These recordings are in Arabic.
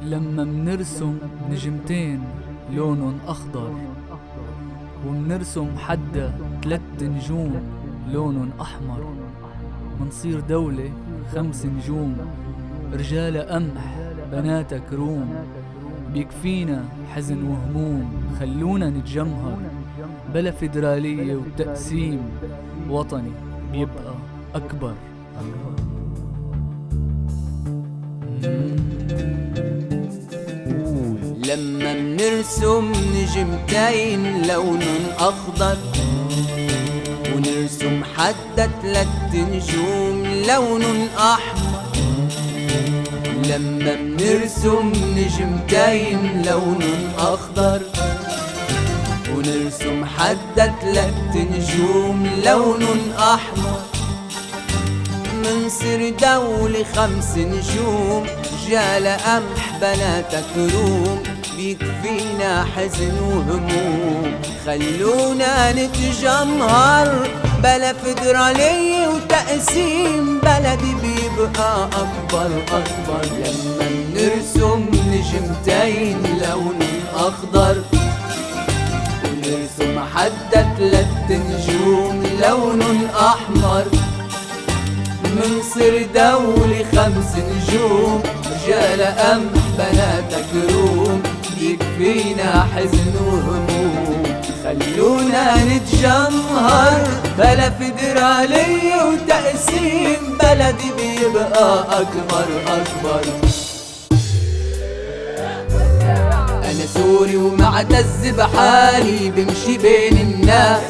لما منرسم نجمتين لونن أخضر، ومنرسم حدا 3 نجوم لونن أحمر، منصير دولة 5 نجوم، رجال قمح بناتك روم، بيكفينا حزن وهموم، خلونا نتجمهر بلا فيدرالية وتقسيم، وطني بيبقى أكبر. لما منرسم نجمتين لون أخضر، ونرسم حتى 3 نجوم لون أحمر. لما منرسم نجمتين لون أخضر، ونرسم حتى 3 نجوم لون أحمر، منصير دولة 5 نجوم، رجال قمح بناتك روم، بيكفينا حزن وهموم، خلونا نتجمهر بلا فيدرالية وتقسيم، بلدي بيبقى أكبر أكبر. لما نرسم نجمتين لون أخضر، ونرسم حتى 3 نجوم لون أحمر، منصير دولة 5 نجوم، رجال قمح بناتك روم، يكفينا حزن وهموم، خلونا نتجمهر بلا فيدرالية وتقسيم، بلدي بيبقى أكبر أكبر. أنا سوري ومعتز بحالي، بمشي بين الناس،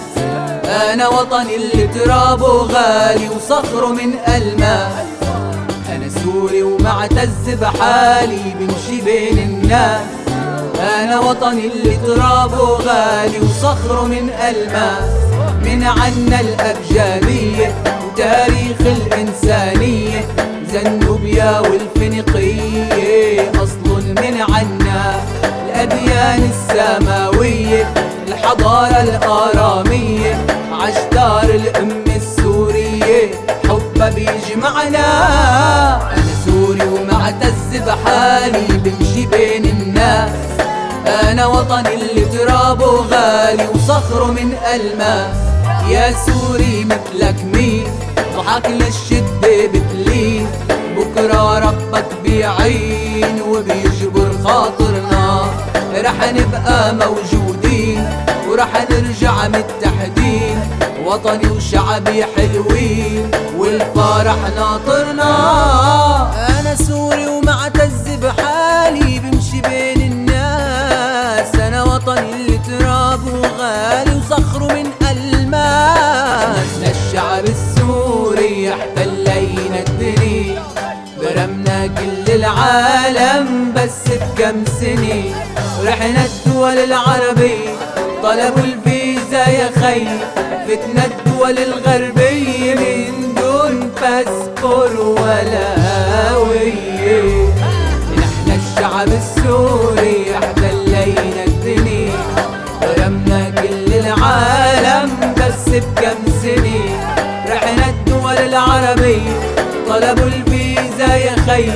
أنا وطني اللي ترابه غالي وصخره من ألماس. أنا سوري ومعتز بحالي، بمشي بين الناس، أنا وطني اللي ترابه غالي وصخره من ألماس. من عنا الأبجدية وتاريخ الإنسانية، زنوبيا والفينيقية أصل من عنا، الأديان السماوية الحضارة الآرامية، عشدار الأم السورية حبها بيجمعنا. أنا سوري ومعتز بحالي، بمشي بين الناس، أنا وطني اللي ترابه غالي وصخره من ألماس. يا سوري مثلك مين، ضحك للشدة بتلين، بكرة ربك بيعين وبيجبر خاطرنا، رح نبقى موجودين ورح نرجع متحدين، وطني وشعبي حلوين والفرح ناطرنا. أنا سوري ومعتز بحالي، بمشي بين الناس، أنا وطني اللي ترابه غالي وصخره من ألماس. للشعب السوري احتلينا الدنيا، برمنا كل العالم بس بكم سنة، رحنا الدول العربية طلبوا الفيزا يا خي، فتنا الدول الغربية من دون باسبور ولا هوية. نحن الشعب السوري احتلينا الدنيا، برمنا كل العالم بس بكم سنة، رحنا الدول العربية طلبوا الفيزا يا خي،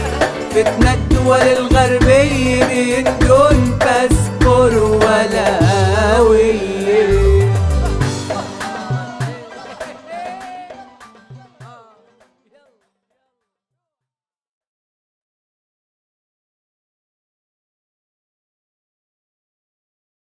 فتنا الدول الغربية من دون باسبور ولا